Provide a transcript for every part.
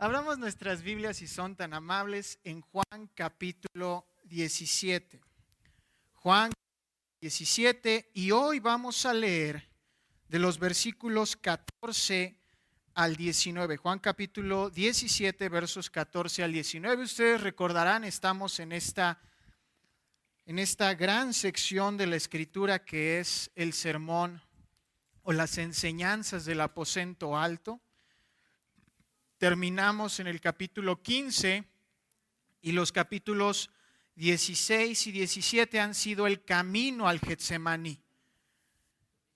Abramos nuestras Biblias, si son tan amables, en Juan capítulo 17. Juan 17, y hoy vamos a leer de los versículos 14 al 19. Juan capítulo 17, versos 14 al 19. Ustedes recordarán, estamos en esta gran sección de la Escritura que es el sermón o las enseñanzas del aposento alto. Terminamos en el capítulo 15 y los capítulos 16 y 17 han sido el camino al Getsemaní.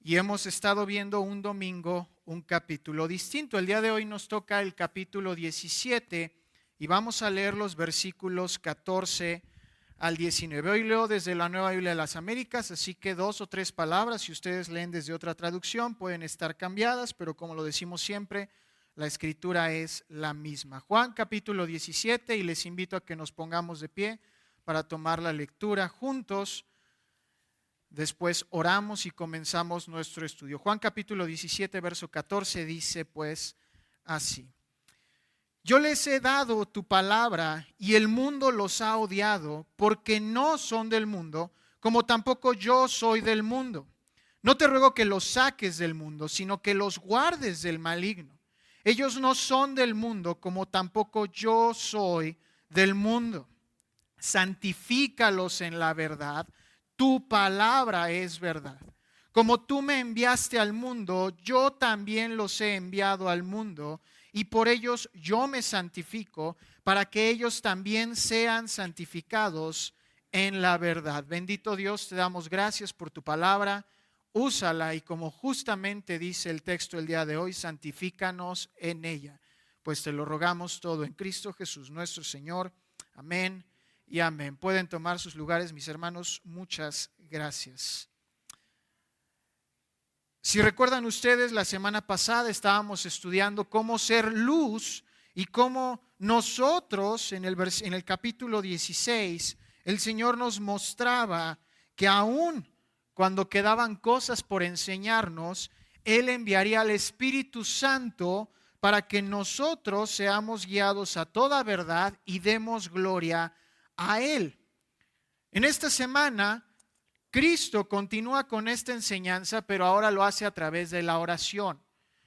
Y hemos estado viendo un domingo un capítulo distinto. El día de hoy nos toca el capítulo 17 y vamos a leer los versículos 14 al 19. Hoy leo desde la Nueva Biblia de las Américas, así que 2 o 3 palabras, si ustedes leen desde otra traducción, pueden estar cambiadas, pero como lo decimos siempre, la escritura es la misma. Juan capítulo 17, y les invito a que nos pongamos de pie para tomar la lectura juntos. Después oramos y comenzamos nuestro estudio. Juan capítulo 17, verso 14 dice pues así: Yo les he dado tu palabra y el mundo los ha odiado porque no son del mundo, como tampoco yo soy del mundo. No te ruego que los saques del mundo, sino que los guardes del maligno. Ellos no son del mundo, como tampoco yo soy del mundo. Santifícalos en la verdad. Tu palabra es verdad. Como tú me enviaste al mundo, yo también los he enviado al mundo, y por ellos yo me santifico, para que ellos también sean santificados en la verdad. Bendito Dios, te damos gracias por tu palabra. Úsala y, como justamente dice el texto el día de hoy, santifícanos en ella. Pues te lo rogamos todo en Cristo Jesús, nuestro Señor. Amén y amén. Pueden tomar sus lugares, mis hermanos. Muchas gracias. Si recuerdan ustedes, la semana pasada estábamos estudiando cómo ser luz y cómo nosotros, en el capítulo 16, el Señor nos mostraba que aún cuando quedaban cosas por enseñarnos, Él enviaría al Espíritu Santo para que nosotros seamos guiados a toda verdad y demos gloria a Él. En esta semana, Cristo continúa con esta enseñanza, pero ahora lo hace a través de la oración.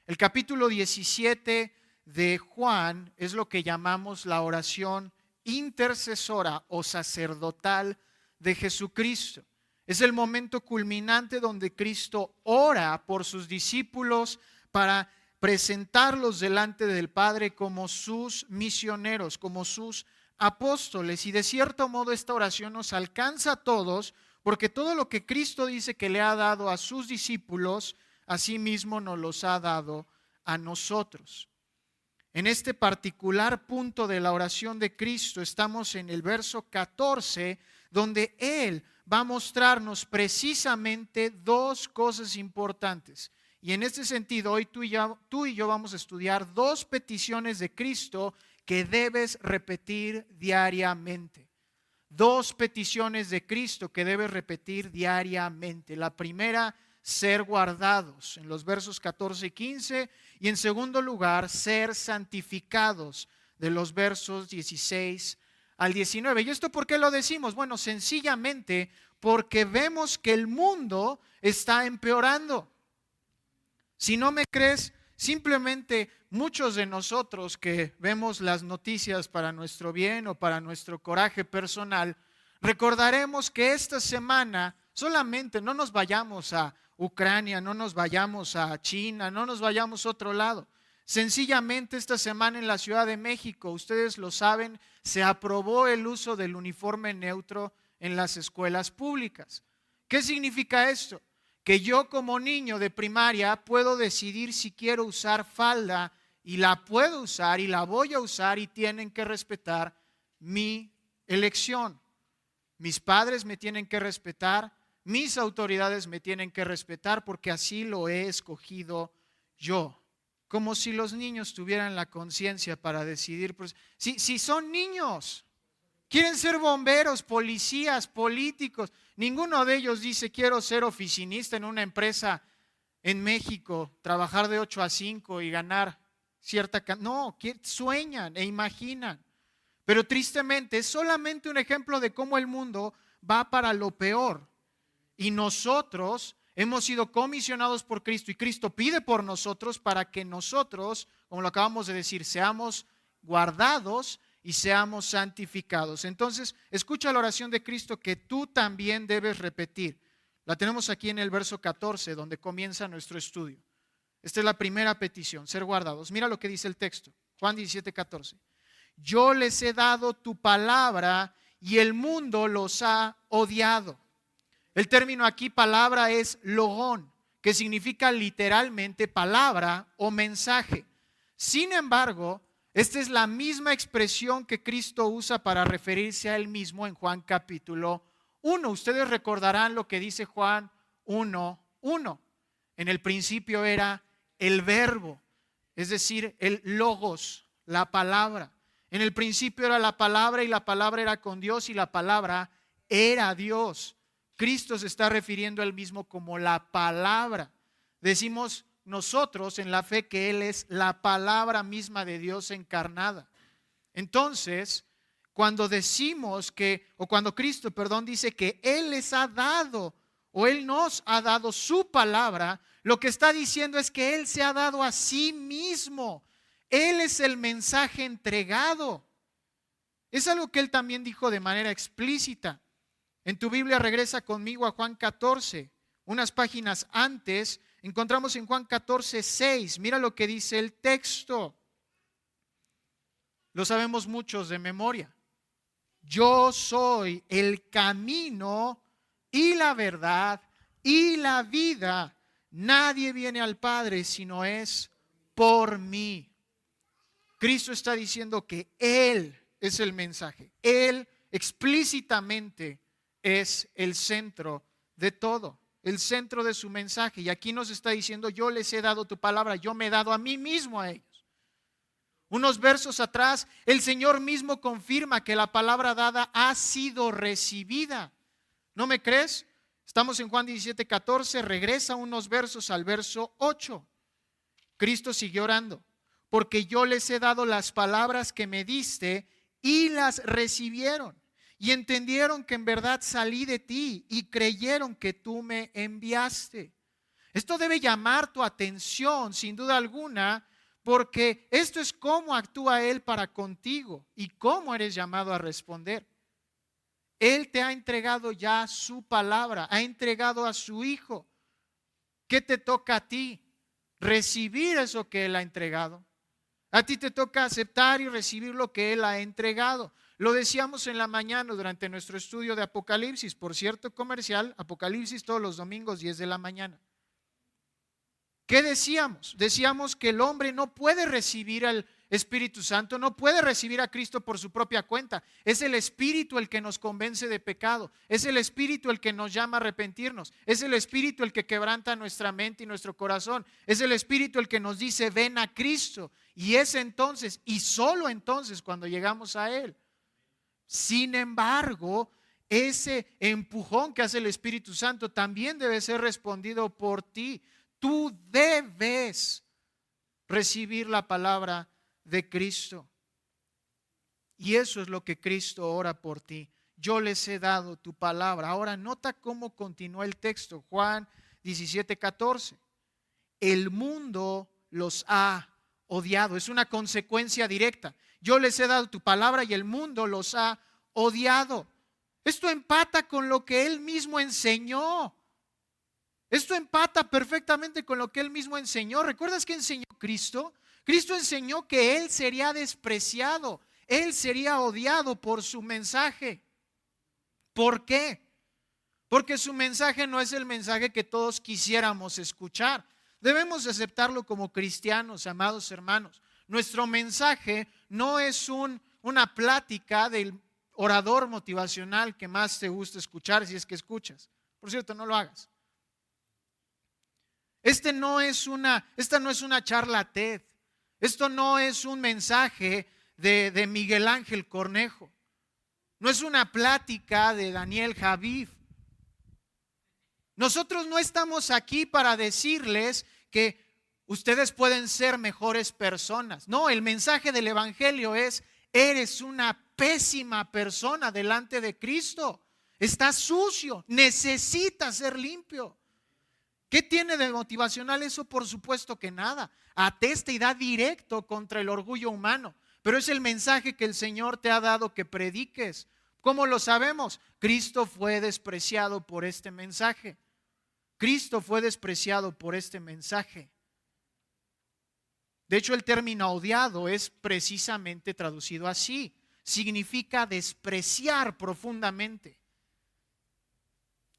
El capítulo 17 de Juan es lo que llamamos la oración intercesora o sacerdotal de Jesucristo. Es el momento culminante donde Cristo ora por sus discípulos para presentarlos delante del Padre como sus misioneros, como sus apóstoles. Y de cierto modo esta oración nos alcanza a todos, porque todo lo que Cristo dice que le ha dado a sus discípulos, asimismo nos los ha dado a nosotros. En este particular punto de la oración de Cristo estamos en el verso 14, donde Él va a mostrarnos precisamente dos cosas importantes. Y en este sentido, hoy tú y yo vamos a estudiar dos peticiones de Cristo que debes repetir diariamente. Dos peticiones de Cristo que debes repetir diariamente. La primera, ser guardados, en los versos 14 y 15. Y en segundo lugar, ser santificados, de los versos 16 al 19. ¿Y esto por qué lo decimos? Bueno, sencillamente porque vemos que el mundo está empeorando. Si no me crees, simplemente muchos de nosotros que vemos las noticias para nuestro bien o para nuestro coraje personal, recordaremos que esta semana solamente no nos vayamos a Ucrania, no nos vayamos a China, no nos vayamos a otro lado. Sencillamente esta semana en la Ciudad de México, ustedes lo saben, se aprobó el uso del uniforme neutro en las escuelas públicas. ¿Qué significa esto? Que yo como niño de primaria puedo decidir si quiero usar falda y la puedo usar y la voy a usar y tienen que respetar mi elección. Mis padres me tienen que respetar, mis autoridades me tienen que respetar porque así lo he escogido yo. Como si los niños tuvieran la conciencia para decidir. Pues, si son niños, quieren ser bomberos, policías, políticos. Ninguno de ellos dice quiero ser oficinista en una empresa en México, trabajar de 8 a 5 y ganar no, sueñan e imaginan. Pero tristemente es solamente un ejemplo de cómo el mundo va para lo peor. Y nosotros hemos sido comisionados por Cristo y Cristo pide por nosotros para que nosotros, como lo acabamos de decir, seamos guardados y seamos santificados. Entonces, escucha la oración de Cristo que tú también debes repetir. La tenemos aquí en el verso 14, donde comienza nuestro estudio. Esta es la primera petición, ser guardados. Mira lo que dice el texto, Juan 17, 14. Yo les he dado tu palabra y el mundo los ha odiado. El término aquí, palabra, es logón, que significa literalmente palabra o mensaje. Sin embargo, esta es la misma expresión que Cristo usa para referirse a él mismo en Juan capítulo 1. Ustedes recordarán lo que dice Juan 1:1. En el principio era el verbo, es decir, el logos, la palabra. En el principio era la palabra y la palabra era con Dios y la palabra era Dios. Cristo se está refiriendo a él mismo como la palabra. Decimos nosotros en la fe que Él es la palabra misma de Dios encarnada. Entonces, cuando decimos cuando Cristo, dice que Él les ha dado o Él nos ha dado su palabra, lo que está diciendo es que Él se ha dado a sí mismo. Él es el mensaje entregado. Es algo que Él también dijo de manera explícita. En tu Biblia regresa conmigo a Juan 14, unas páginas antes. Encontramos en Juan 14:6. Mira lo que dice el texto. Lo sabemos muchos de memoria. Yo soy el camino y la verdad y la vida. Nadie viene al Padre si no es por mí. Cristo está diciendo que Él es el mensaje. Él explícitamente es el centro de todo. El centro de su mensaje. Y aquí nos está diciendo, yo les he dado tu palabra, yo me he dado a mí mismo a ellos. Unos versos atrás, el Señor mismo confirma que la palabra dada ha sido recibida. ¿No me crees? Estamos en Juan 17, 14, regresa unos versos al verso 8. Cristo siguió orando, porque yo les he dado las palabras que me diste y las recibieron. Y entendieron que en verdad salí de ti y creyeron que tú me enviaste. Esto debe llamar tu atención, sin duda alguna, porque esto es cómo actúa Él para contigo y cómo eres llamado a responder. Él te ha entregado ya su palabra, ha entregado a su Hijo. ¿Qué te toca a ti? Recibir eso que Él ha entregado. A ti te toca aceptar y recibir lo que Él ha entregado. Lo decíamos en la mañana durante nuestro estudio de Apocalipsis. Por cierto, comercial, Apocalipsis todos los domingos 10 de la mañana. ¿Qué decíamos? Decíamos que el hombre no puede recibir al Espíritu Santo, no puede recibir a Cristo por su propia cuenta. Es el Espíritu el que nos convence de pecado. Es el Espíritu el que nos llama a arrepentirnos. Es el Espíritu el que quebranta nuestra mente y nuestro corazón. Es el Espíritu el que nos dice, ven a Cristo. Y es entonces, y solo entonces, cuando llegamos a Él. Sin embargo, ese empujón que hace el Espíritu Santo también debe ser respondido por ti. Tú debes recibir la palabra de Cristo. Y eso es lo que Cristo ora por ti. Yo les he dado tu palabra. Ahora nota cómo continúa el texto. Juan 17, 14. El mundo los ha odiado. Es una consecuencia directa. Yo les he dado tu palabra y el mundo los ha odiado. Esto empata con lo que Él mismo enseñó. Esto empata perfectamente con lo que Él mismo enseñó. ¿Recuerdas qué enseñó Cristo? Cristo enseñó que Él sería despreciado. Él sería odiado por su mensaje. ¿Por qué? Porque su mensaje no es el mensaje que todos quisiéramos escuchar. Debemos aceptarlo como cristianos, amados hermanos. Nuestro mensaje no es una plática del orador motivacional que más te gusta escuchar, si es que escuchas. Por cierto, no lo hagas. Esta no es una charla TED. Esto no es un mensaje de Miguel Ángel Cornejo. No es una plática de Daniel Javid. Nosotros no estamos aquí para decirles que ustedes pueden ser mejores personas. No, el mensaje del Evangelio es: eres una pésima persona delante de Cristo. Estás sucio, necesitas ser limpio. ¿Qué tiene de motivacional eso? Por supuesto que nada. Atesta y da directo contra el orgullo humano. Pero es el mensaje que el Señor te ha dado que prediques. ¿Cómo lo sabemos? Cristo fue despreciado por este mensaje. Cristo fue despreciado por este mensaje. De hecho, el término odiado es precisamente traducido así. Significa despreciar profundamente.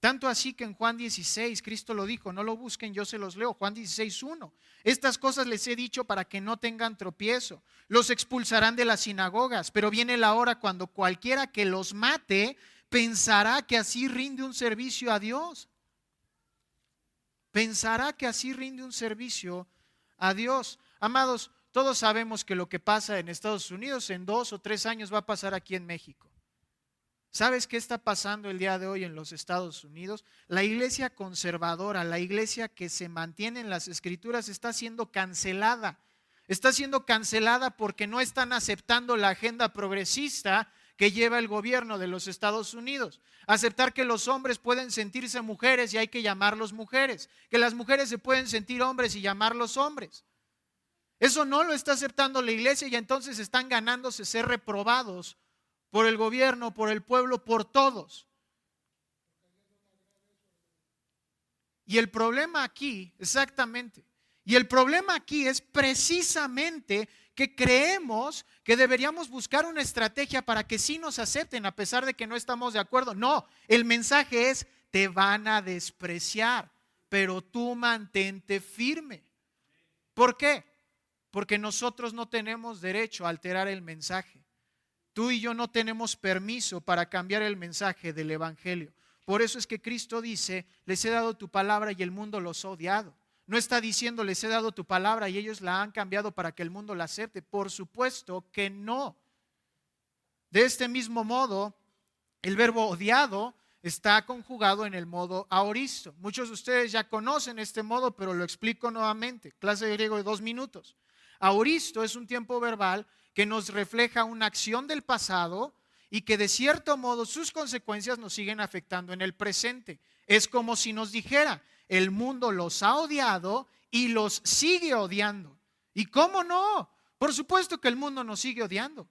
Tanto así que en Juan 16, Cristo lo dijo: no lo busquen, yo se los leo. Juan 16:1. Estas cosas les he dicho para que no tengan tropiezo. Los expulsarán de las sinagogas, pero viene la hora cuando cualquiera que los mate pensará que así rinde un servicio a Dios. Pensará que así rinde un servicio a Dios. Amados, todos sabemos que lo que pasa en Estados Unidos en 2 o 3 años va a pasar aquí en México. ¿Sabes qué está pasando el día de hoy en los Estados Unidos? La iglesia conservadora, la iglesia que se mantiene en las Escrituras, está siendo cancelada. Está siendo cancelada porque no están aceptando la agenda progresista que lleva el gobierno de los Estados Unidos. Aceptar que los hombres pueden sentirse mujeres y hay que llamarlos mujeres. Que las mujeres se pueden sentir hombres y llamarlos hombres. Eso no lo está aceptando la iglesia y entonces están ganándose ser reprobados por el gobierno, por el pueblo, por todos. Y el problema aquí, exactamente, y el problema aquí es precisamente que creemos que deberíamos buscar una estrategia para que sí nos acepten a pesar de que no estamos de acuerdo. No, el mensaje es: te van a despreciar, pero tú mantente firme. ¿Por qué? Porque nosotros no tenemos derecho a alterar el mensaje. Tú y yo no tenemos permiso para cambiar el mensaje del Evangelio. Por eso es que Cristo dice: les he dado tu palabra y el mundo los ha odiado. No está diciendo: les he dado tu palabra y ellos la han cambiado para que el mundo la acepte. Por supuesto que no. De este mismo modo, el verbo odiado está conjugado en el modo aoristo. Muchos de ustedes ya conocen este modo, pero lo explico nuevamente. Clase de griego de 2 minutos. Aoristo es un tiempo verbal que nos refleja una acción del pasado y que de cierto modo sus consecuencias nos siguen afectando en el presente. Es como si nos dijera: el mundo los ha odiado y los sigue odiando. ¿Y cómo no? Por supuesto que el mundo nos sigue odiando.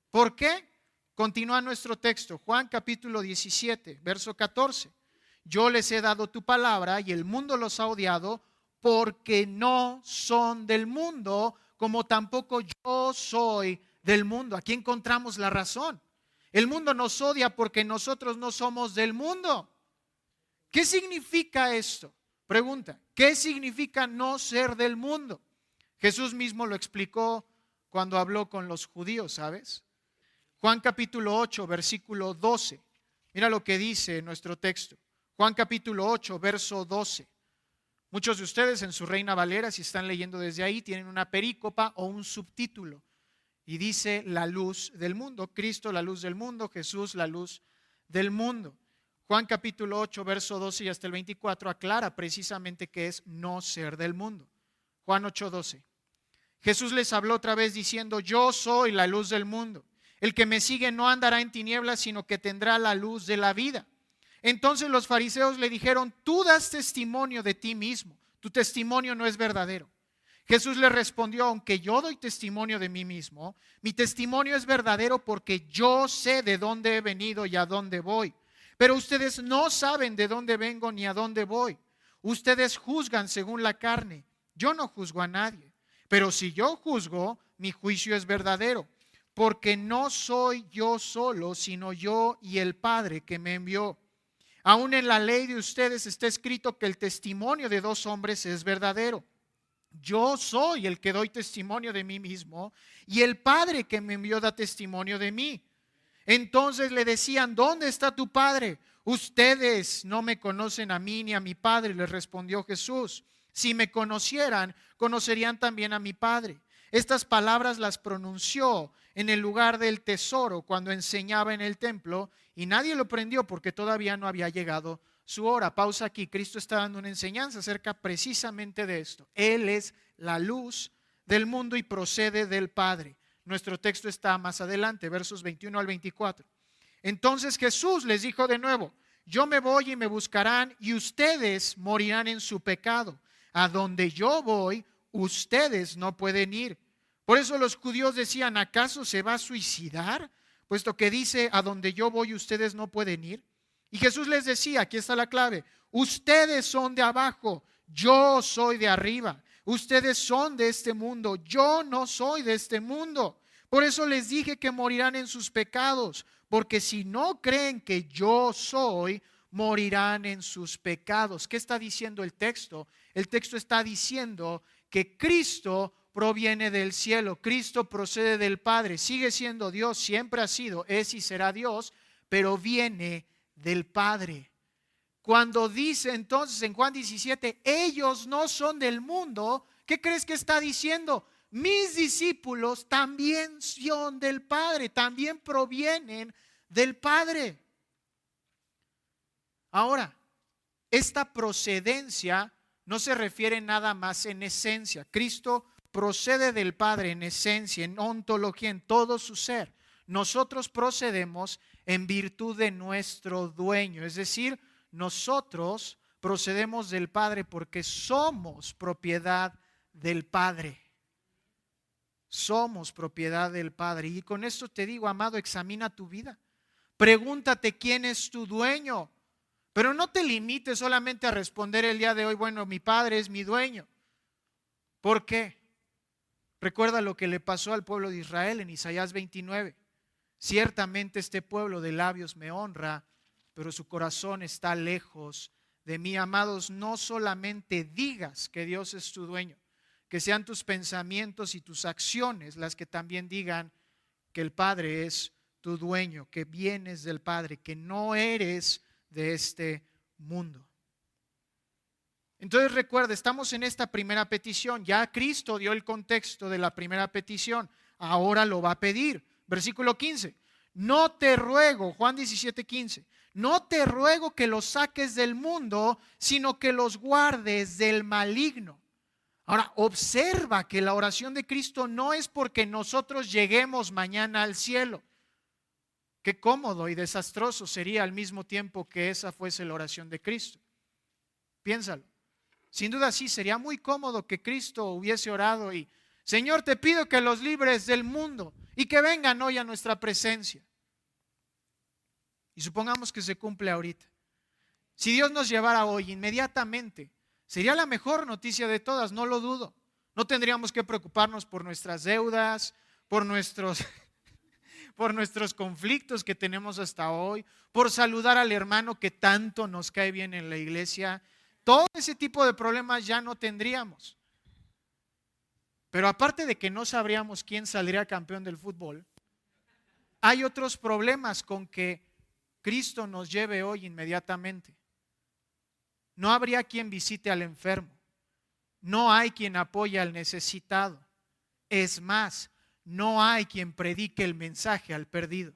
¿Por qué? Continúa nuestro texto, Juan capítulo 17, verso 14. Yo les he dado tu palabra y el mundo los ha odiado porque no son del mundo, como tampoco yo soy del mundo. Aquí encontramos la razón. El mundo nos odia porque nosotros no somos del mundo. ¿Qué significa esto? Pregunta, ¿qué significa no ser del mundo? Jesús mismo lo explicó cuando habló con los judíos, ¿sabes? Juan capítulo 8, versículo 12. Mira lo que dice nuestro texto. Juan capítulo 8, verso 12. Muchos de ustedes en su Reina Valera, si están leyendo desde ahí, tienen una perícopa o un subtítulo. Y dice: la luz del mundo. Cristo, la luz del mundo. Jesús, la luz del mundo. Juan capítulo 8, verso 12 y hasta el 24 aclara precisamente qué es no ser del mundo. Juan 8, 12. Jesús les habló otra vez diciendo: yo soy la luz del mundo. El que me sigue no andará en tinieblas, sino que tendrá la luz de la vida. Entonces los fariseos le dijeron: tú das testimonio de ti mismo, tu testimonio no es verdadero. Jesús le respondió: aunque yo doy testimonio de mí mismo, mi testimonio es verdadero porque yo sé de dónde he venido y a dónde voy. Pero ustedes no saben de dónde vengo ni a dónde voy. Ustedes juzgan según la carne. Yo no juzgo a nadie. Pero si yo juzgo, mi juicio es verdadero, porque no soy yo solo, sino yo y el Padre que me envió. Aún en la ley de ustedes está escrito que el testimonio de 2 hombres es verdadero. Yo soy el que doy testimonio de mí mismo y el Padre que me envió da testimonio de mí. Entonces le decían: ¿dónde está tu Padre? Ustedes no me conocen a mí ni a mi Padre, les respondió Jesús. Si me conocieran, conocerían también a mi Padre. Estas palabras las pronunció en el lugar del tesoro cuando enseñaba en el templo y nadie lo prendió porque todavía no había llegado su hora. Pausa aquí. Cristo está dando una enseñanza acerca precisamente de esto. Él es la luz del mundo y procede del Padre. Nuestro texto está más adelante, versos 21 al 24. Entonces Jesús les dijo de nuevo: yo me voy y me buscarán y ustedes morirán en su pecado. A donde yo voy, ustedes no pueden ir. Por eso los judíos decían: ¿acaso se va a suicidar? Puesto que dice: a donde yo voy, ustedes no pueden ir. Y Jesús les decía, aquí está la clave: ustedes son de abajo, yo soy de arriba. Ustedes son de este mundo, yo no soy de este mundo. Por eso les dije que morirán en sus pecados, porque si no creen que yo soy, morirán en sus pecados. ¿Qué está diciendo el texto? El texto está diciendo que Cristo proviene del cielo, Cristo procede del Padre, sigue siendo Dios, siempre ha sido, es y será Dios, pero viene del Padre. Cuando dice entonces en Juan 17, ellos no son del mundo, ¿qué crees que está diciendo? Mis discípulos también son del Padre, también provienen del Padre. Ahora, esta procedencia no se refiere nada más en esencia. Cristo procede del Padre en esencia, en ontología, en todo su ser. Nosotros procedemos en virtud de nuestro dueño, es decir, nosotros procedemos del Padre porque somos propiedad del Padre. Somos propiedad del Padre. Y con esto te digo, amado, examina tu vida. Pregúntate quién es tu dueño. Pero no te limites solamente a responder el día de hoy: bueno, mi Padre es mi dueño. ¿Por qué? Recuerda lo que le pasó al pueblo de Israel en Isaías 29. Ciertamente este pueblo de labios me honra, pero su corazón está lejos de mí. Amados, no solamente digas que Dios es tu dueño, que sean tus pensamientos y tus acciones las que también digan que el Padre es tu dueño, que vienes del Padre, que no eres de este mundo. Entonces recuerda, estamos en esta primera petición. Ya Cristo dio el contexto de la primera petición. Ahora lo va a pedir. Versículo 15. No te ruego, Juan 17:15. No te ruego que los saques del mundo, sino que los guardes del maligno. Ahora, observa que la oración de Cristo no es porque nosotros lleguemos mañana al cielo. Qué cómodo y desastroso sería al mismo tiempo que esa fuese la oración de Cristo. Piénsalo. Sin duda sí, sería muy cómodo que Cristo hubiese orado y: Señor, te pido que los libres del mundo y que vengan hoy a nuestra presencia. Y supongamos que se cumple ahorita. Si Dios nos llevara hoy inmediatamente, sería la mejor noticia de todas, no lo dudo. No tendríamos que preocuparnos por nuestras deudas, por nuestros conflictos que tenemos hasta hoy, por saludar al hermano que tanto nos cae bien en la iglesia. Todo ese tipo de problemas ya no tendríamos. Pero aparte de que no sabríamos quién saldría campeón del fútbol, hay otros problemas con que Cristo nos lleve hoy inmediatamente. No habría quien visite al enfermo. No hay quien apoye al necesitado. Es más, no hay quien predique el mensaje al perdido.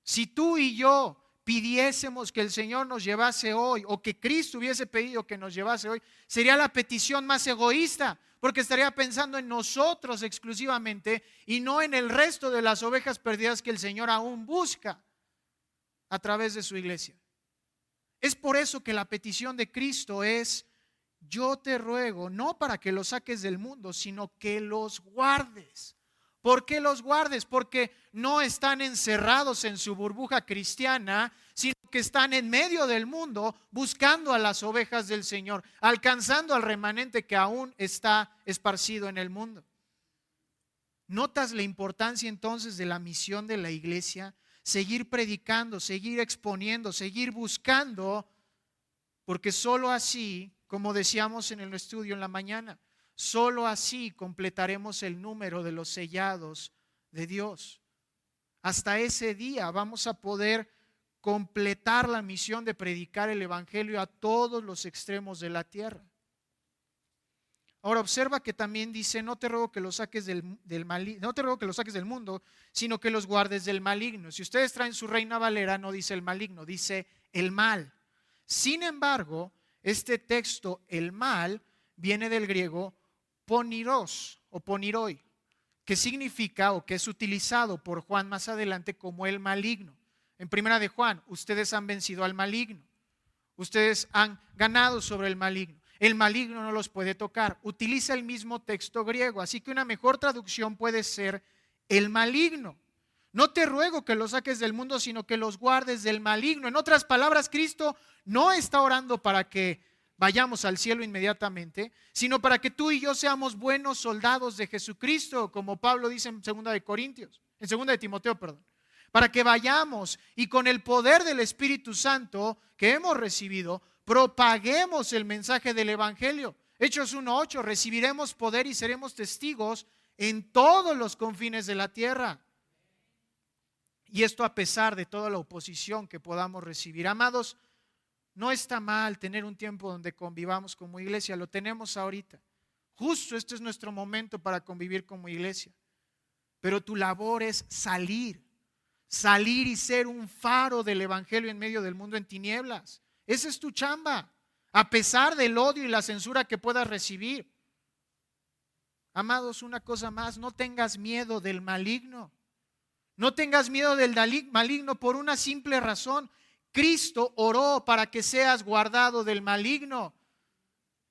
Si tú y yo pidiésemos que el Señor nos llevase hoy, o que Cristo hubiese pedido que nos llevase hoy, sería la petición más egoísta, porque estaría pensando en nosotros exclusivamente y no en el resto de las ovejas perdidas que el Señor aún busca a través de su iglesia. Es por eso que la petición de Cristo es: yo te ruego, no para que los saques del mundo, sino que los guardes. ¿Por qué los guardes? Porque no están encerrados en su burbuja cristiana, sino que están en medio del mundo buscando a las ovejas del Señor, alcanzando al remanente que aún está esparcido en el mundo. ¿Notas la importancia entonces de la misión de la iglesia? Seguir predicando, seguir exponiendo, seguir buscando, porque solo así, como decíamos en el estudio en la mañana, solo así completaremos el número de los sellados de Dios. Hasta ese día vamos a poder completar la misión de predicar el evangelio a todos los extremos de la tierra. Ahora observa que también dice: no te ruego que los saques no te ruego que los saques del mundo, sino que los guardes del maligno. Si ustedes traen su Reina Valera, no dice el maligno, dice el mal. Sin embargo, este texto, el mal, viene del griego poniros o poniroi, que significa o que es utilizado por Juan más adelante como el maligno. En primera de Juan, ustedes han vencido al maligno. Ustedes han ganado sobre el maligno. El maligno no los puede tocar. Utiliza el mismo texto griego, así que una mejor traducción puede ser el maligno. No te ruego que los saques del mundo, sino que los guardes del maligno. En otras palabras, Cristo no está orando para que vayamos al cielo inmediatamente, sino para que tú y yo seamos buenos soldados de Jesucristo, como Pablo dice en 2 de Corintios, en 2 de Timoteo, perdón. Para que vayamos y con el poder del Espíritu Santo que hemos recibido, propaguemos el mensaje del Evangelio. Hechos 1:8, recibiremos poder y seremos testigos en todos los confines de la tierra. Y esto a pesar de toda la oposición que podamos recibir. Amados, no está mal tener un tiempo donde convivamos como iglesia, lo tenemos ahorita. Justo este es nuestro momento para convivir como iglesia. Pero tu labor es salir y ser un faro del Evangelio en medio del mundo en tinieblas. Esa es tu chamba, a pesar del odio y la censura que puedas recibir. Amados, una cosa más, no tengas miedo del maligno. No tengas miedo del maligno por una simple razón. Cristo oró para que seas guardado del maligno.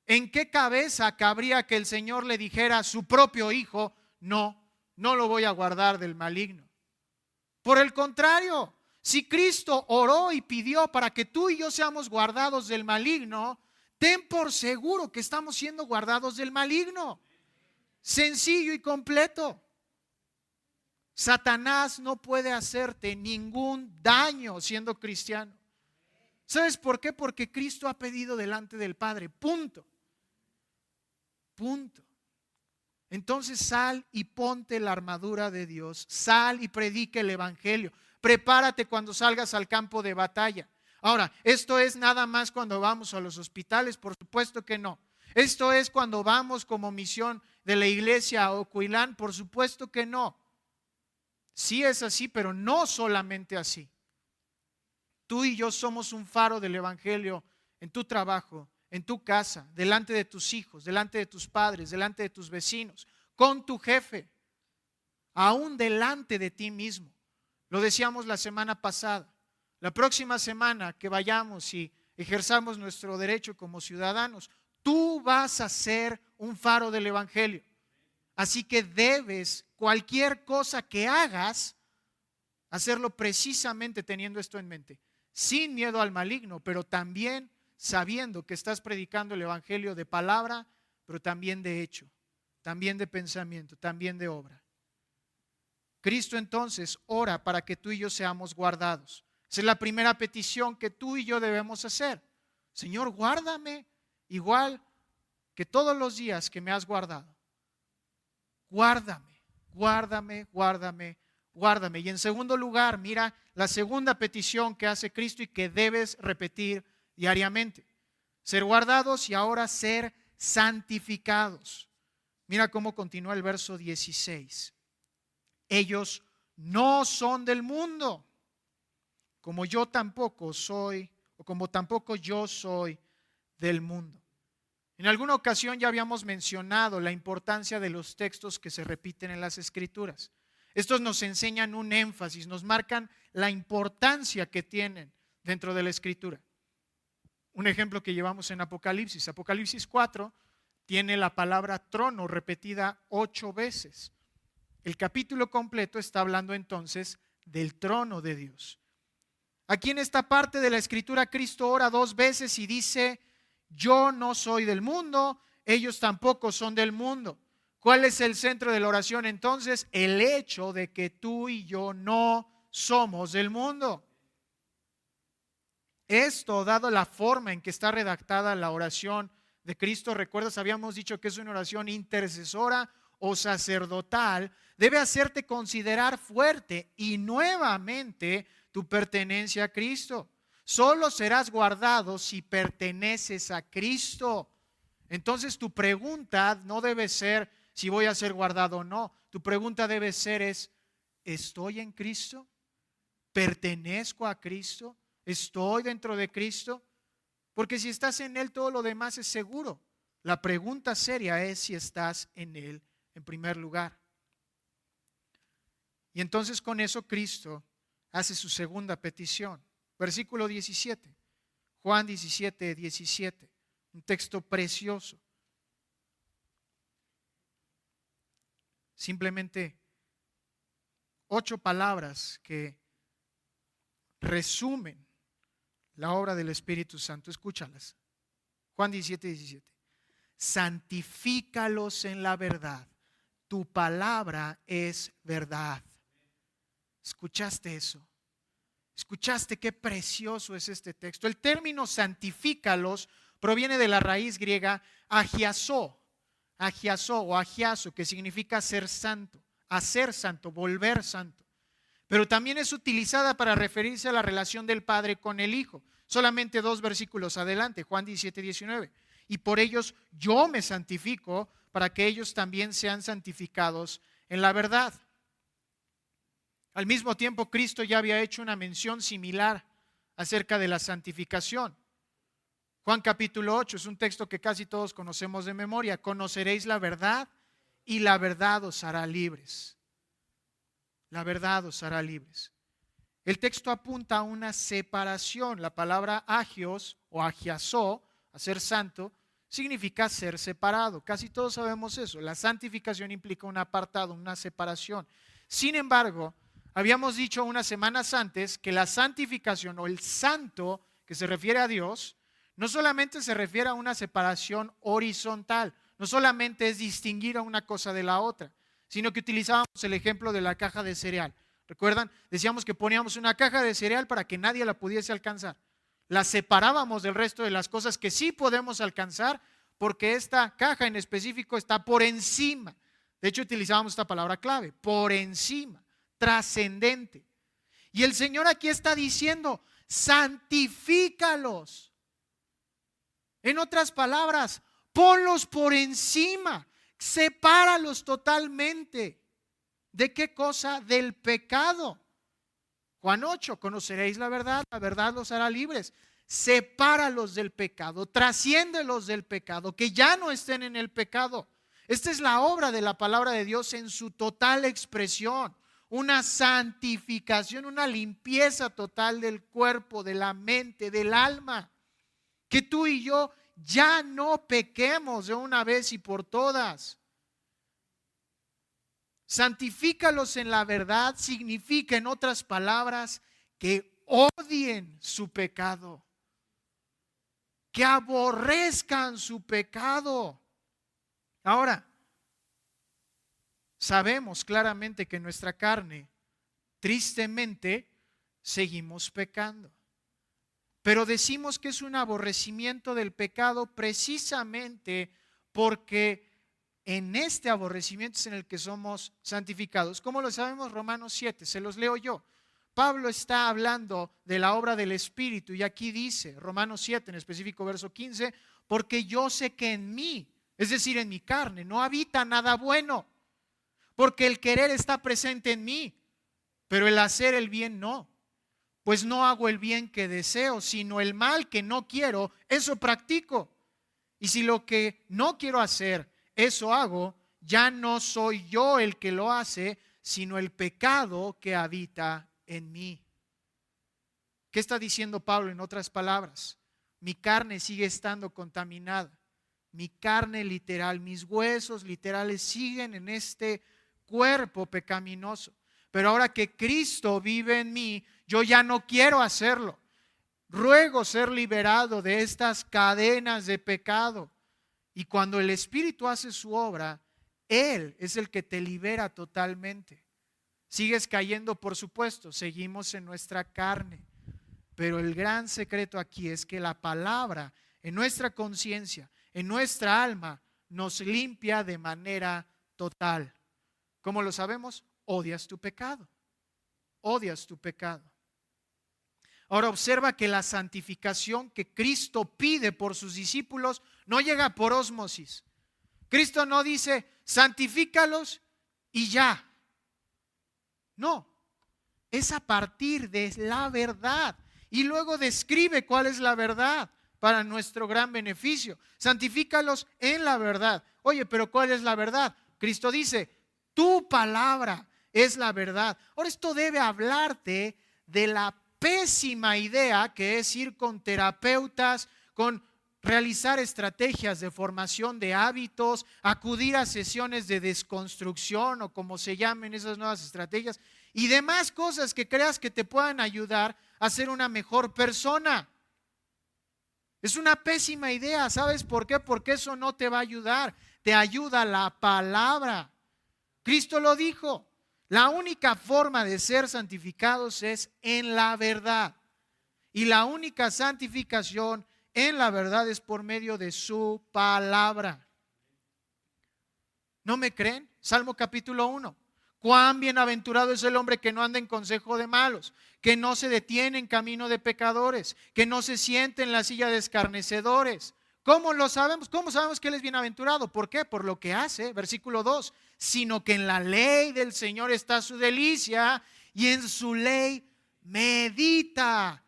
¿En qué cabeza cabría que el Señor le dijera a su propio hijo, no lo voy a guardar del maligno? Por el contrario, si Cristo oró y pidió para que tú y yo seamos guardados del maligno, ten por seguro que estamos siendo guardados del maligno. Sencillo y completo. Satanás no puede hacerte ningún daño siendo cristiano. ¿Sabes por qué? Porque Cristo ha pedido delante del Padre. Punto. Entonces sal y ponte la armadura de Dios. Sal y predica el Evangelio. Prepárate cuando salgas al campo de batalla. Ahora, ¿esto es nada más cuando vamos a los hospitales? Por supuesto que no. ¿Esto es cuando vamos como misión de la iglesia a Ocoilán? Por supuesto que no. Sí es así, pero no solamente así. Tú y yo somos un faro del Evangelio en tu trabajo, en tu casa, delante de tus hijos, delante de tus padres, delante de tus vecinos, con tu jefe, aún delante de ti mismo. Lo decíamos la semana pasada. La próxima semana que vayamos y ejerzamos nuestro derecho como ciudadanos, tú vas a ser un faro del Evangelio. Así que debes, cualquier cosa que hagas, hacerlo precisamente teniendo esto en mente, sin miedo al maligno, pero también sabiendo que estás predicando el Evangelio de palabra, pero también de hecho, también de pensamiento, también de obra. Cristo entonces ora para que tú y yo seamos guardados. Esa es la primera petición que tú y yo debemos hacer. Señor, guárdame igual que todos los días que me has guardado. Guárdame, guárdame, guárdame, guárdame. Y en segundo lugar, mira la segunda petición que hace Cristo y que debes repetir diariamente. Ser guardados y ahora ser santificados. Mira cómo continúa el verso 16. Ellos no son del mundo, como yo tampoco soy, o como tampoco yo soy del mundo. En alguna ocasión ya habíamos mencionado la importancia de los textos que se repiten en las Escrituras. Estos nos enseñan un énfasis, nos marcan la importancia que tienen dentro de la Escritura. Un ejemplo que llevamos en Apocalipsis. Apocalipsis 4 tiene la palabra trono repetida 8 veces. El capítulo completo está hablando entonces del trono de Dios. Aquí en esta parte de la Escritura Cristo ora 2 veces y dice: yo no soy del mundo, ellos tampoco son del mundo. ¿Cuál es el centro de la oración entonces? El hecho de que tú y yo no somos del mundo. Esto, dado la forma en que está redactada la oración de Cristo, recuerdas, habíamos dicho que es una oración intercesora o sacerdotal, debe hacerte considerar fuerte y nuevamente tu pertenencia a Cristo. Solo serás guardado si perteneces a Cristo. Entonces tu pregunta no debe ser si voy a ser guardado o no. Tu pregunta debe ser ¿estoy en Cristo? ¿Pertenezco a Cristo? ¿Estoy dentro de Cristo? Porque si estás en Él, todo lo demás es seguro. La pregunta seria es si estás en Él en primer lugar. Y entonces con eso Cristo hace su segunda petición. Versículo 17, Juan 17, 17, un texto precioso. Simplemente 8 palabras que resumen la obra del Espíritu Santo. Escúchalas. Juan 17, 17. Santifícalos en la verdad. Tu palabra es verdad. ¿Escuchaste eso? ¿Escuchaste qué precioso es este texto? El término santifícalos proviene de la raíz griega agiasó o agiaso, que significa ser santo, hacer santo, volver santo. Pero también es utilizada para referirse a la relación del Padre con el Hijo. Solamente 2 versículos adelante, Juan 17, 19. Y por ellos yo me santifico para que ellos también sean santificados en la verdad. Al mismo tiempo, Cristo ya había hecho una mención similar acerca de la santificación. Juan capítulo 8 es un texto que casi todos conocemos de memoria. Conoceréis la verdad y la verdad os hará libres. La verdad os hará libres. El texto apunta a una separación. La palabra agios o agiasó, hacer santo, significa ser separado. Casi todos sabemos eso. La santificación implica un apartado, una separación. Sin embargo, habíamos dicho unas semanas antes que la santificación o el santo que se refiere a Dios no solamente se refiere a una separación horizontal, no solamente es distinguir a una cosa de la otra, sino que utilizábamos el ejemplo de la caja de cereal. ¿Recuerdan? Decíamos que poníamos una caja de cereal para que nadie la pudiese alcanzar. La separábamos del resto de las cosas que sí podemos alcanzar porque esta caja en específico está por encima. De hecho, utilizábamos esta palabra clave, por encima, trascendente. Y el Señor aquí está diciendo, santifícalos. En otras palabras, ponlos por encima, sepáralos totalmente. ¿De qué cosa? Del pecado. Juan 8, conoceréis la verdad los hará libres. Sepáralos del pecado, trasciéndelos del pecado, que ya no estén en el pecado. Esta es la obra de la palabra de Dios en su total expresión. Una santificación, una limpieza total del cuerpo, de la mente, del alma. Que tú y yo ya no pequemos de una vez y por todas. Santifícalos en la verdad significa, en otras palabras, que odien su pecado, que aborrezcan su pecado. Ahora, sabemos claramente que en nuestra carne, tristemente, seguimos pecando. Pero decimos que es un aborrecimiento del pecado precisamente porque en este aborrecimiento es en el que somos santificados. ¿Cómo lo sabemos? Romanos 7, se los leo yo. Pablo está hablando de la obra del Espíritu y aquí dice, Romanos 7, en específico verso 15, porque yo sé que en mí, es decir, en mi carne, no habita nada bueno, porque el querer está presente en mí, pero el hacer el bien no. Pues no hago el bien que deseo, sino el mal que no quiero, eso practico. Y si lo que no quiero hacer, eso hago, ya no soy yo el que lo hace, sino el pecado que habita en mí. ¿Qué está diciendo Pablo en otras palabras? Mi carne sigue estando contaminada. Mi carne literal, mis huesos literales siguen en este cuerpo pecaminoso. Pero ahora que Cristo vive en mí, yo ya no quiero hacerlo. Ruego ser liberado de estas cadenas de pecado. Y cuando el Espíritu hace su obra, Él es el que te libera totalmente. Sigues cayendo, por supuesto, seguimos en nuestra carne. Pero el gran secreto aquí es que la palabra en nuestra conciencia, en nuestra alma, nos limpia de manera total. ¿Cómo lo sabemos? Odias tu pecado. Odias tu pecado. Ahora observa que la santificación que Cristo pide por sus discípulos no llega por ósmosis. Cristo no dice, santifícalos y ya. No, es a partir de la verdad. Y luego describe cuál es la verdad para nuestro gran beneficio. Santifícalos en la verdad. Oye, pero ¿cuál es la verdad? Cristo dice, tu palabra es la verdad. Ahora, esto debe hablarte de la pésima idea que es ir con terapeutas, con realizar estrategias de formación de hábitos, acudir a sesiones de desconstrucción o como se llamen esas nuevas estrategias y demás cosas que creas que te puedan ayudar a ser una mejor persona. Es una pésima idea, ¿sabes por qué? Porque eso no te va a ayudar, te ayuda la palabra. Cristo lo dijo, la única forma de ser santificados es en la verdad y la única santificación en la verdad es por medio de su palabra. ¿No me creen? Salmo capítulo 1. Cuán bienaventurado es el hombre que no anda en consejo de malos, que no se detiene en camino de pecadores, que no se siente en la silla de escarnecedores. ¿Cómo lo sabemos? ¿Cómo sabemos que él es bienaventurado? ¿Por qué? Por lo que hace, versículo 2. Sino que en la ley del Señor está su delicia y en su ley medita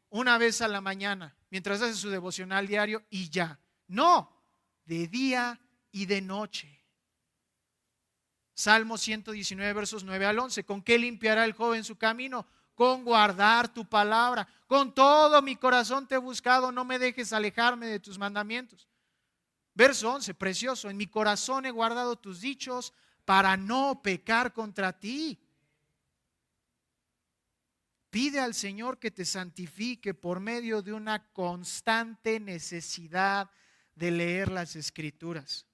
una vez a la mañana, mientras hace su devocional diario y ya. No, de día y de noche. Salmo 119, versos 9 al 11. ¿Con qué limpiará el joven su camino? Con guardar tu palabra. Con todo mi corazón te he buscado, no me dejes alejarme de tus mandamientos. Verso 11, precioso. En mi corazón he guardado tus dichos para no pecar contra ti. Pide al Señor que te santifique por medio de una constante necesidad de leer las Escrituras.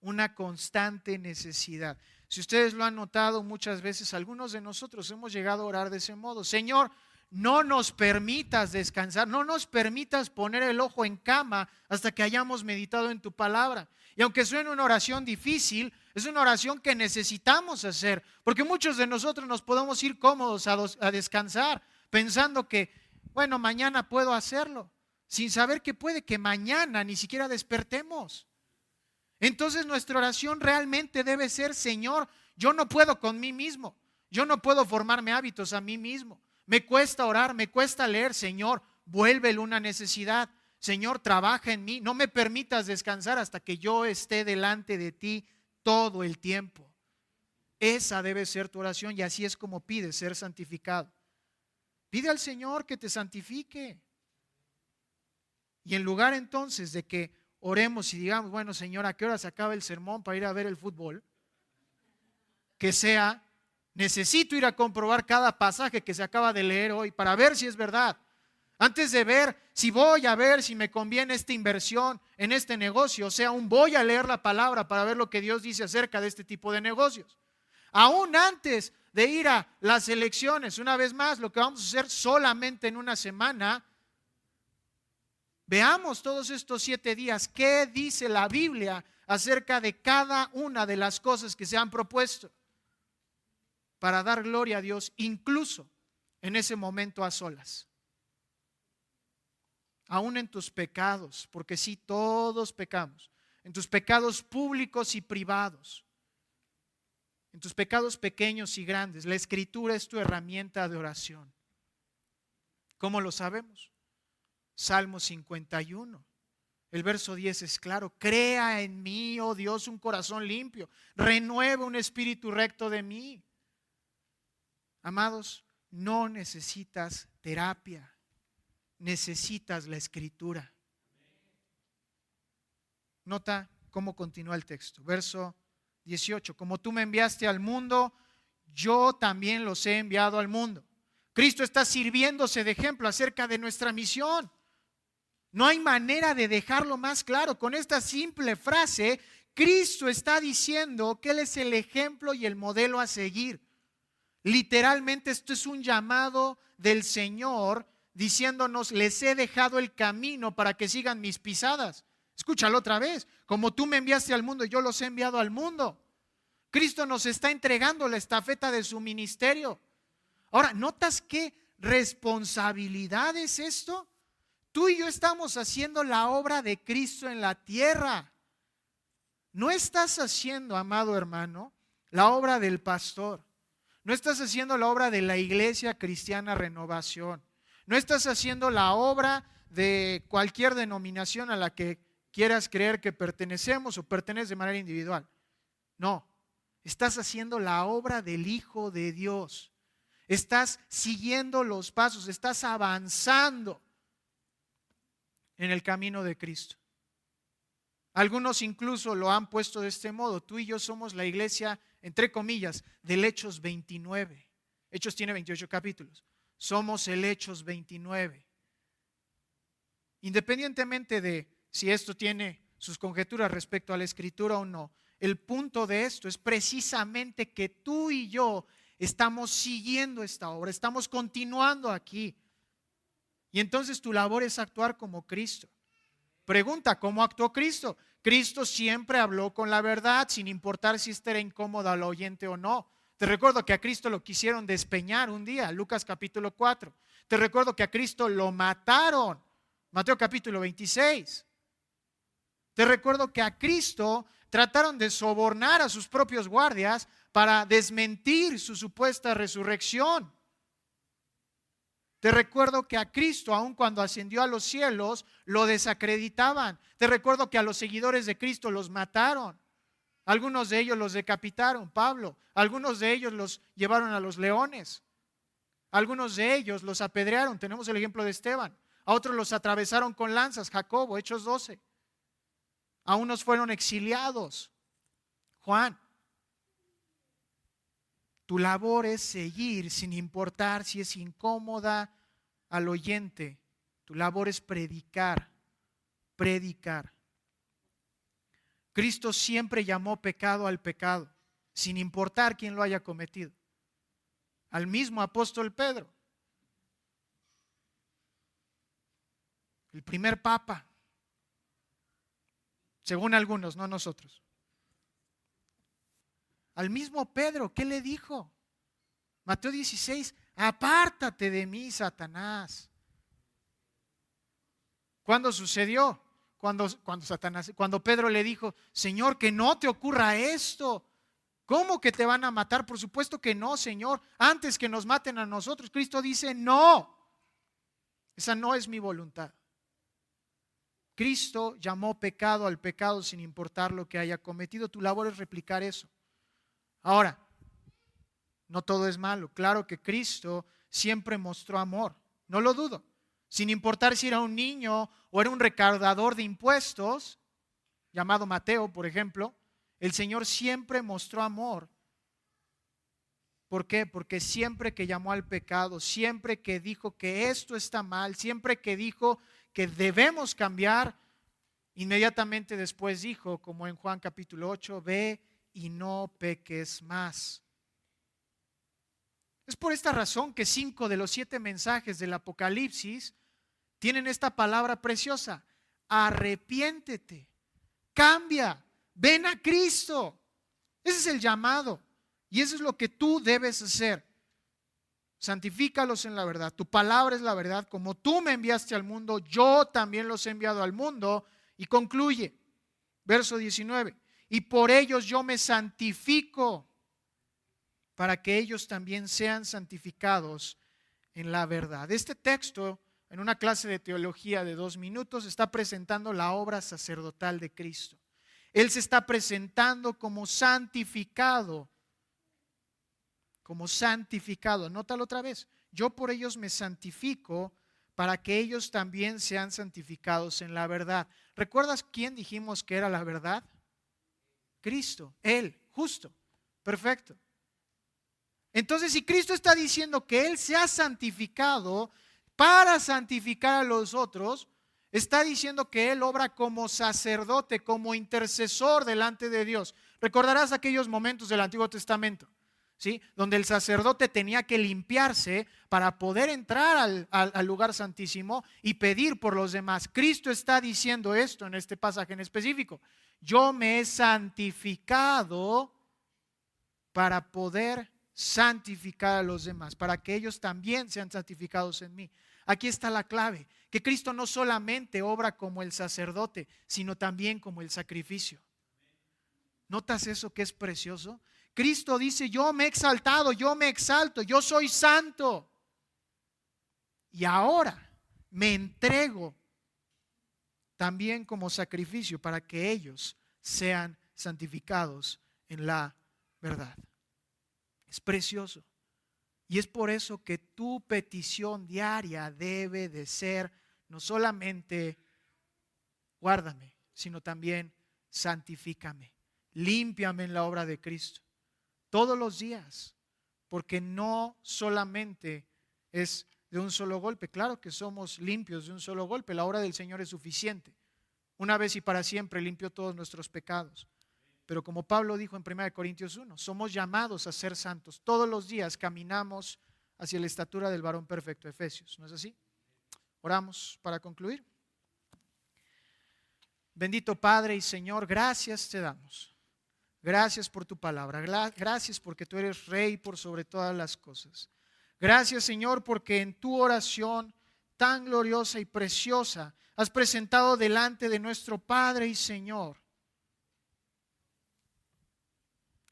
Una constante necesidad. Si ustedes lo han notado muchas veces, algunos de nosotros hemos llegado a orar de ese modo. Señor, no nos permitas descansar, no nos permitas poner el ojo en cama hasta que hayamos meditado en tu palabra. Y aunque suene una oración difícil, es una oración que necesitamos hacer, porque muchos de nosotros nos podemos ir cómodos a descansar, pensando que, bueno, mañana puedo hacerlo, sin saber que puede que mañana ni siquiera despertemos. Entonces nuestra oración realmente debe ser, Señor, yo no puedo con mí mismo, yo no puedo formarme hábitos a mí mismo, me cuesta orar, me cuesta leer, Señor, vuélvelo una necesidad, Señor, trabaja en mí, no me permitas descansar hasta que yo esté delante de ti todo el tiempo. Esa debe ser tu oración y así es como pides ser santificado. Pide al Señor que te santifique. Y en lugar entonces de que oremos y digamos, bueno, Señor, ¿a qué hora se acaba el sermón para ir a ver el fútbol? Que sea, necesito ir a comprobar cada pasaje que se acaba de leer hoy para ver si es verdad. Antes de ver si voy a ver si me conviene esta inversión en este negocio, o sea, aún voy a leer la palabra para ver lo que Dios dice acerca de este tipo de negocios. Aún antes de ir a las elecciones, una vez más, lo que vamos a hacer solamente en una semana, veamos todos estos 7 días qué dice la Biblia acerca de cada una de las cosas que se han propuesto para dar gloria a Dios, incluso en ese momento a solas. Aún en tus pecados, porque sí, todos pecamos, en tus pecados públicos y privados, en tus pecados pequeños y grandes, la Escritura es tu herramienta de oración. ¿Cómo lo sabemos? Salmo 51, el verso 10 es claro: crea en mí, oh Dios, un corazón limpio, renueva un espíritu recto de mí. Amados, no necesitas terapia, necesitas la Escritura. Nota cómo continúa el texto, verso 18: como tú me enviaste al mundo, yo también los he enviado al mundo. Cristo está sirviéndose de ejemplo acerca de nuestra misión. No hay manera de dejarlo más claro. Con esta simple frase, Cristo está diciendo que Él es el ejemplo y el modelo a seguir. Literalmente esto es un llamado del Señor diciéndonos: les he dejado el camino para que sigan mis pisadas. Escúchalo otra vez: como tú me enviaste al mundo, yo los he enviado al mundo. Cristo nos está entregando la estafeta de su ministerio. Ahora, ¿notas qué responsabilidad es esto? Tú y yo estamos haciendo la obra de Cristo en la tierra. No estás haciendo, amado hermano, la obra del pastor. No estás haciendo la obra de la Iglesia Cristiana Renovación. No estás haciendo la obra de cualquier denominación a la que quieras creer que pertenecemos o perteneces de manera individual. No, estás haciendo la obra del Hijo de Dios. Estás siguiendo los pasos, estás avanzando en el camino de Cristo. Algunos incluso lo han puesto de este modo: tú y yo somos la iglesia, entre comillas, del Hechos 29. Hechos tiene 28 capítulos. Somos el Hechos 29. Independientemente de si esto tiene sus conjeturas respecto a la Escritura o no, el punto de esto es precisamente que tú y yo estamos siguiendo esta obra, estamos continuando aquí. Y entonces tu labor es actuar como Cristo. Pregunta: ¿cómo actuó Cristo? Cristo siempre habló con la verdad, sin importar si esta era incómoda al oyente o no. Te recuerdo que a Cristo lo quisieron despeñar un día, Lucas capítulo 4. Te recuerdo que a Cristo lo mataron, Mateo capítulo 26. Te recuerdo que a Cristo trataron de sobornar a sus propios guardias para desmentir su supuesta resurrección. Te recuerdo que a Cristo, aun cuando ascendió a los cielos, lo desacreditaban. Te recuerdo que a los seguidores de Cristo los mataron. Algunos de ellos los decapitaron, Pablo. Algunos de ellos los llevaron a los leones. Algunos de ellos los apedrearon. Tenemos el ejemplo de Esteban. A otros los atravesaron con lanzas, Jacobo, Hechos 12. A unos fueron exiliados, Juan. Tu labor es seguir sin importar si es incómoda al oyente. Tu labor es predicar, predicar. Cristo siempre llamó pecado al pecado, sin importar quién lo haya cometido. Al mismo apóstol Pedro, el primer papa, según algunos, no nosotros. Al mismo Pedro, ¿qué le dijo? Mateo 16, apártate de mí, Satanás. ¿Cuándo sucedió? Cuando Pedro le dijo: Señor, que no te ocurra esto. ¿Cómo que te van a matar? Por supuesto que no, Señor. Antes que nos maten a nosotros. Cristo dice: no, esa no es mi voluntad. Cristo llamó pecado al pecado sin importar lo que haya cometido. Tu labor es replicar eso. Ahora, no todo es malo. Claro que Cristo siempre mostró amor, no lo dudo. Sin importar si era un niño o era un recaudador de impuestos, llamado Mateo, por ejemplo, el Señor siempre mostró amor. ¿Por qué? Porque siempre que llamó al pecado, siempre que dijo que esto está mal, siempre que dijo que debemos cambiar, inmediatamente después dijo, como en Juan capítulo 8, ve y no peques más. Es por esta razón que 5 de los 7 mensajes del Apocalipsis tienen esta palabra preciosa: arrepiéntete, cambia, ven a Cristo. Ese es el llamado y eso es lo que tú debes hacer. Santifícalos en la verdad. Tu palabra es la verdad. Como tú me enviaste al mundo, yo también los he enviado al mundo. Y concluye, verso 19: y por ellos yo me santifico, para que ellos también sean santificados en la verdad. Este texto, en una clase de teología de 2 minutos, está presentando la obra sacerdotal de Cristo. Él se está presentando como santificado. Como santificado. Nótalo otra vez. Yo por ellos me santifico, para que ellos también sean santificados en la verdad. ¿Recuerdas quién dijimos que era la verdad? Cristo, Él, justo, perfecto. Entonces, si Cristo está diciendo que Él se ha santificado para santificar a los otros, está diciendo que Él obra como sacerdote, como intercesor delante de Dios. Recordarás aquellos momentos del Antiguo Testamento, ¿sí? Donde el sacerdote tenía que limpiarse para poder entrar al lugar santísimo y pedir por los demás. Cristo está diciendo esto en este pasaje en específico: yo me he santificado para poder santificar a los demás, para que ellos también sean santificados en mí. Aquí está la clave, que Cristo no solamente obra como el sacerdote, sino también como el sacrificio. ¿Notas eso que es precioso? Cristo dice: yo me he exaltado, yo me exalto, yo soy santo. y ahora me entrego también como sacrificio para que ellos sean santificados en la verdad. Es precioso. Y es por eso que tu petición diaria debe de ser no solamente guárdame, sino también santifícame, límpiame en la obra de Cristo todos los días, porque no solamente es de un solo golpe. Claro que somos limpios de un solo golpe, la obra del Señor es suficiente. Una vez y para siempre limpió todos nuestros pecados. Pero como Pablo dijo en 1 Corintios 1, somos llamados a ser santos. Todos los días caminamos hacia la estatura del varón perfecto, Efesios, ¿no es así? Oramos para concluir. Bendito Padre y Señor, gracias te damos. Gracias por tu palabra. Gracias porque tú eres Rey por sobre todas las cosas. Gracias, Señor, porque en tu oración tan gloriosa y preciosa has presentado delante de nuestro Padre y Señor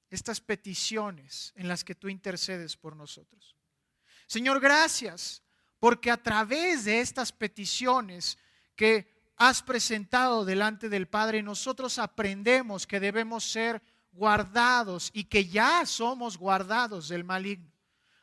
estas peticiones en las que tú intercedes por nosotros. Señor, gracias porque a través de estas peticiones que has presentado delante del Padre, nosotros aprendemos que debemos ser guardados y que ya somos guardados del maligno.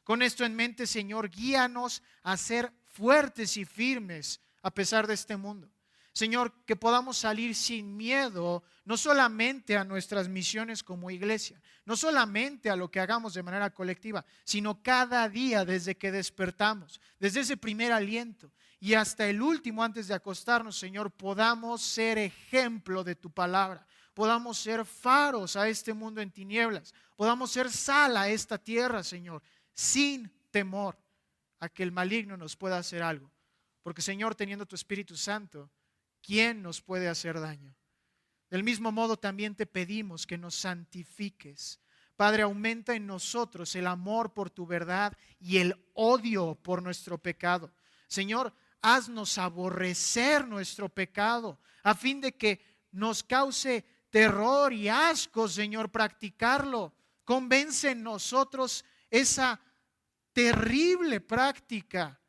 Con esto en mente, Señor, guíanos a ser fuertes y firmes a pesar de este mundo. Señor, que podamos salir sin miedo, no solamente a nuestras misiones como iglesia, no solamente a lo que hagamos de manera colectiva, sino cada día desde que despertamos, desde ese primer aliento y hasta el último antes de acostarnos, Señor, podamos ser ejemplo de tu palabra, podamos ser faros a este mundo en tinieblas, podamos ser sal a esta tierra, Señor, sin temor a que el maligno nos pueda hacer algo. Porque, Señor, teniendo tu Espíritu Santo, ¿quién nos puede hacer daño? Del mismo modo también te pedimos que nos santifiques. Padre, aumenta en nosotros el amor por tu verdad y el odio por nuestro pecado. Señor, haznos aborrecer nuestro pecado a fin de que nos cause terror y asco, Señor, practicarlo. Convence en nosotros esa terrible práctica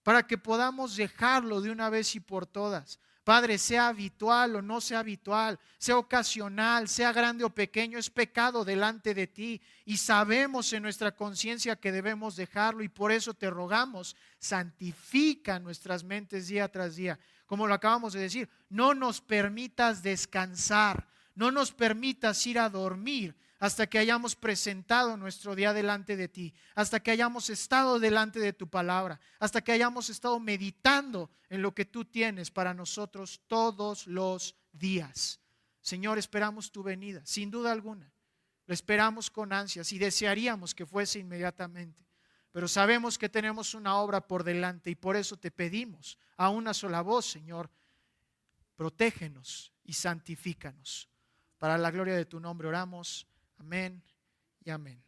para que podamos dejarlo de una vez y por todas. Padre, sea habitual o no sea habitual, sea ocasional, sea grande o pequeño, es pecado delante de ti y sabemos en nuestra conciencia que debemos dejarlo y por eso te rogamos, santifica nuestras mentes día tras día. Como lo acabamos de decir, no nos permitas descansar, no nos permitas ir a dormir hasta que hayamos presentado nuestro día delante de ti, hasta que hayamos estado delante de tu palabra, hasta que hayamos estado meditando en lo que tú tienes para nosotros todos los días. Señor, esperamos tu venida, sin duda alguna. Lo esperamos con ansias y desearíamos que fuese inmediatamente. Pero sabemos que tenemos una obra por delante y por eso te pedimos a una sola voz, Señor, protégenos y santifícanos. Para la gloria de tu nombre oramos. Amén y amén.